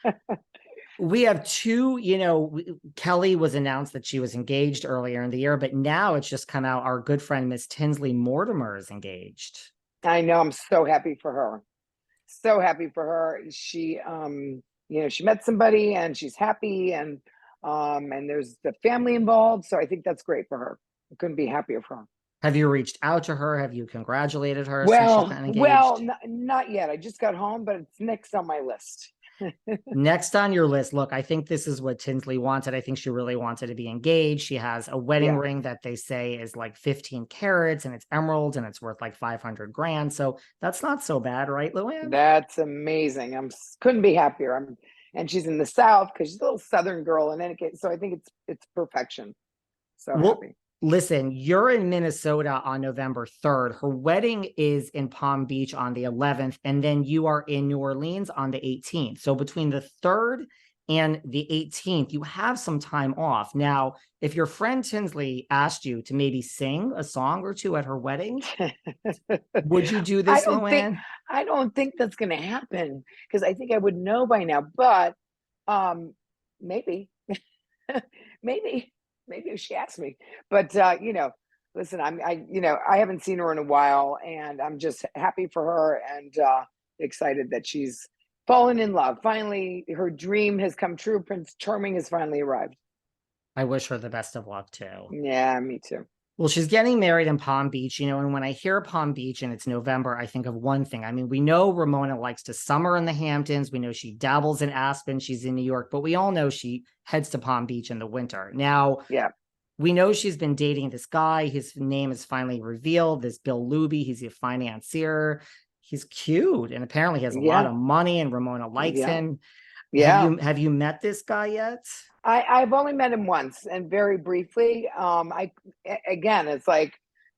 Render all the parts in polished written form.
Well, we have two, Kelly was announced that she was engaged earlier in the year, but now it's just come out our good friend, Miss Tinsley Mortimer, is engaged. I know. I'm so happy for her. So happy for her. She, she met somebody and she's happy, and there's the family involved. So I think that's great for her. I couldn't be happier for her. Have you reached out to her? Have you congratulated her since she's Well, been engaged? not yet. I just got home, but it's next on my list. Next on your list, look, I think this is what Tinsley wanted. I think she really wanted to be engaged. She has a wedding ring that they say is like 15 carats and it's emeralds and it's worth like 500 grand. So that's not so bad, right, Luann? That's amazing. Couldn't be happier. And she's in the South because she's a little Southern girl in any case. So I think it's perfection. So happy. Listen, you're in Minnesota on November 3rd. Her wedding is in Palm Beach on the 11th, and then you are in New Orleans on the 18th. So between the 3rd and the 18th, you have some time off. Now, if your friend Tinsley asked you to maybe sing a song or two at her wedding, would you do this, Luann? I don't think that's going to happen because I think I would know by now, but maybe, maybe if she asks me, but listen, I haven't seen her in a while, and I'm just happy for her and excited that she's fallen in love. Finally, her dream has come true. Prince Charming has finally arrived. I wish her the best of luck too. Yeah, me too. Well, she's getting married in Palm Beach, and when I hear Palm Beach and it's November, I think of one thing. I mean, we know Ramona likes to summer in the Hamptons. We know she dabbles in Aspen. She's in New York, but we all know she heads to Palm Beach in the winter. Now, we know she's been dating this guy. His name is finally revealed, this Bill Luby. He's a financier. He's cute, and apparently he has a lot of money, and Ramona likes him. Yeah. Have you met this guy yet? I've only met him once and very briefly. Again, it's like,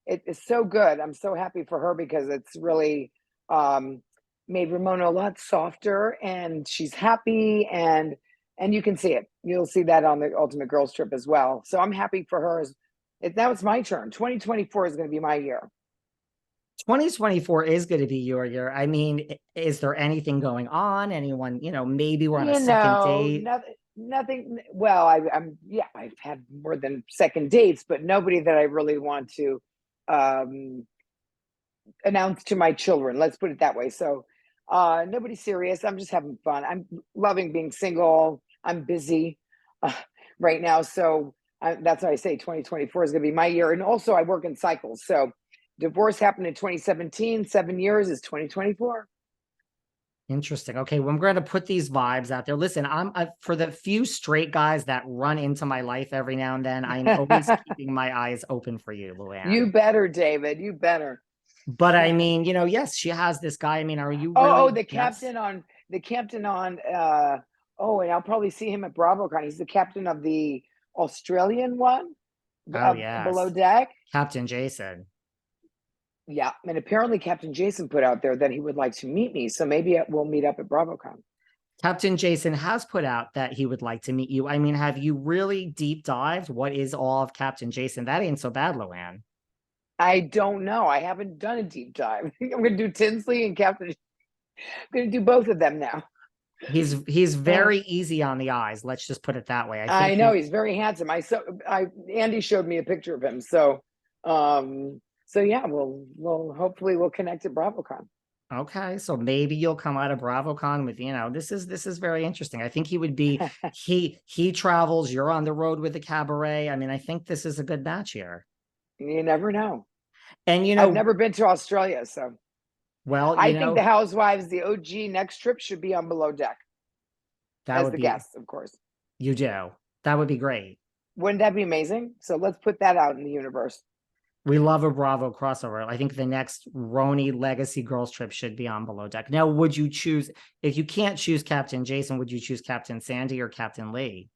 it's so good. I'm so happy for her because it's really made Ramona a lot softer, and she's happy, and you can see it. You'll see that on the Ultimate Girls Trip as well. So I'm happy for her. Now it's my turn. 2024 is going to be my year. 2024 is going to be your year. I mean, is there anything going on? Anyone, maybe we're on a second date? Nothing. Well, I've had more than second dates, but nobody that I really want to announce to my children. Let's put it that way. So nobody serious. I'm just having fun. I'm loving being single. I'm busy right now. So that's why I say 2024 is going to be my year. And also I work in cycles. So divorce happened in 2017, 7 years is 2024. Interesting. Okay, well, I'm going to put these vibes out there. Listen, for the few straight guys that run into my life every now and then, I'm always keeping my eyes open for you, Luann. You better, David. You better. But I mean, yes, she has this guy. I mean, are you really the captain on and I'll probably see him at BravoCon. He's the captain of the Australian one. Oh, yeah. Below Deck. Captain Jason. Yeah, and apparently Captain Jason put out there that he would like to meet me, so maybe we'll meet up at BravoCon. Captain Jason has put out that he would like to meet you. I mean, have you really deep dived? What is all of Captain Jason? That ain't so bad, Luann. I don't know. I haven't done a deep dive. I'm going to do Tinsley and Captain. I'm going to do both of them now. He's very easy on the eyes. Let's just put it that way. I know he's very handsome. Andy showed me a picture of him. So yeah, we'll hopefully we'll connect at BravoCon. Okay, so maybe you'll come out of BravoCon with, this is very interesting. I think he would be, he travels, you're on the road with the Cabaret. I mean, I think this is a good match here. You never know. And, I've never been to Australia, so. Well, I think the Housewives, the OG next trip should be on Below Deck. As the guests, of course. You do. That would be great. Wouldn't that be amazing? So let's put that out in the universe. We love a Bravo crossover. I think the next RHONY Legacy Girls Trip should be on Below Deck. Now, would you choose, if you can't choose Captain Jason, would you choose Captain Sandy or Captain Lee?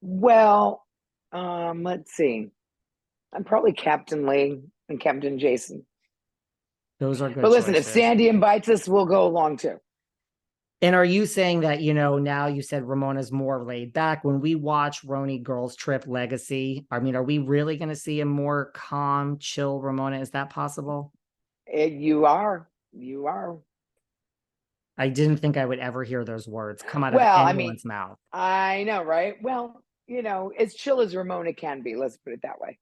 Well, let's see. I'm probably Captain Lee and Captain Jason. Those are good But listen, choices. If Sandy invites us, we'll go along too. And are you saying that, now you said Ramona's more laid back. When we watch RHONY Girls Trip Legacy, I mean, are we really going to see a more calm, chill Ramona? Is that possible? You are. I didn't think I would ever hear those words come out of Well, I mean, anyone's mouth. I know, right? Well, as chill as Ramona can be, let's put it that way.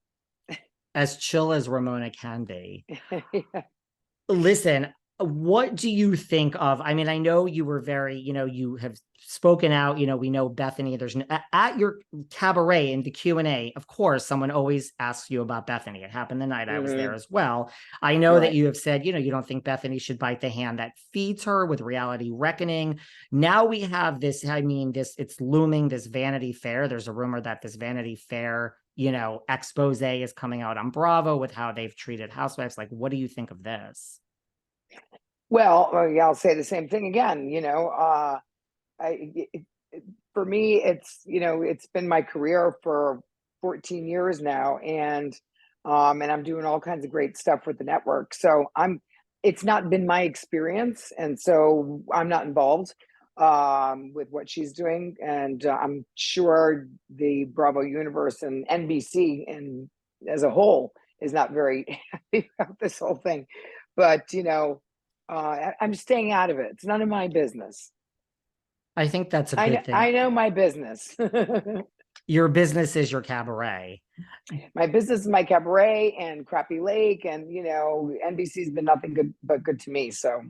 As chill as Ramona can be. Yeah. Listen, what do you think of? I mean, I know you were very, you have spoken out. We know Bethany. There's at your cabaret in the Q&A. Of course, someone always asks you about Bethany. It happened the night I was there as well. I know that you have said, you don't think Bethany should bite the hand that feeds her with reality reckoning. Now we have this. I mean, it's looming. This Vanity Fair. There's a rumor that this Vanity Fair expose is coming out on Bravo with how they've treated housewives. Like, what do you think of this? Well, yeah, I'll say the same thing again. For me, it's been my career for 14 years now, and I'm doing all kinds of great stuff with the network. So it's not been my experience, and so I'm not involved with what she's doing. And I'm sure the Bravo universe and NBC and as a whole is not very happy about this whole thing. But I'm staying out of it. It's none of my business. I think that's a good thing. I know my business. Your business is your cabaret. My business is my cabaret and Crappie Lake, and NBC's been nothing good to me. So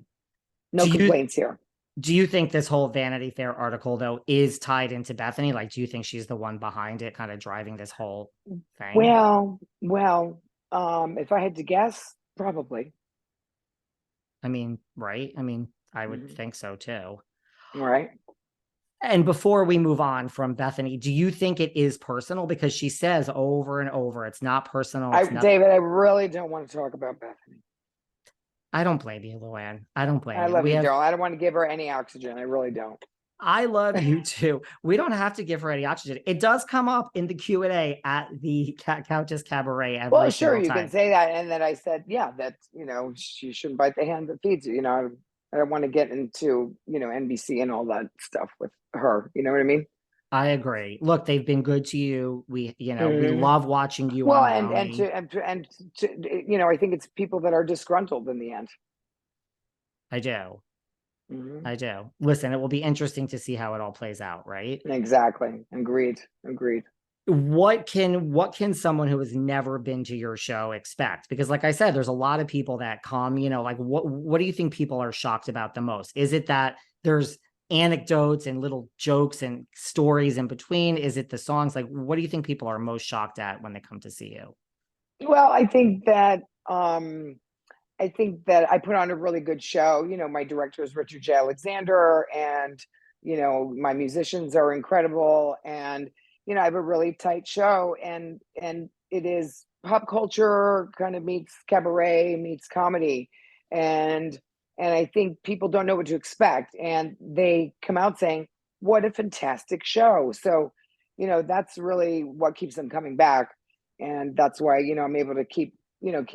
no complaints here. Do you think this whole Vanity Fair article, though, is tied into Bethany? Like, do you think she's the one behind it, kind of driving this whole thing? Well, if I had to guess, probably. I mean, right? I mean, I would think so too. Right. And before we move on from Bethany, do you think it is personal? Because she says over and over, it's not personal. David, I really don't want to talk about Bethany. I don't blame you, Luann. I don't blame you. I love you, Daryl. I don't want to give her any oxygen. I really don't. I love you too. We don't have to give her any oxygen. It does come up in the Q&A at the Countess Cabaret. Well, sure, you can say that. And then I said, yeah, that, she shouldn't bite the hand that feeds you. I don't want to get into, NBC and all that stuff with her. You know what I mean? I agree. Look, they've been good to you. We love watching you. Well, and I think it's people that are disgruntled in the end. I do. I do. Listen, it will be interesting to see how it all plays out, right? Exactly. Agreed. What can someone who has never been to your show expect? Because like I said, there's a lot of people that come, like what do you think people are shocked about the most? Is it that there's anecdotes and little jokes and stories in between? Is it the songs? Like, what do you think people are most shocked at when they come to see you? Well, I think that I put on a really good show. My director is Richard J. Alexander, and my musicians are incredible, and I have a really tight show, and it is pop culture kind of meets cabaret meets comedy, and I think people don't know what to expect, and they come out saying, "What a fantastic show!" So, that's really what keeps them coming back, and that's why I'm able to keep doing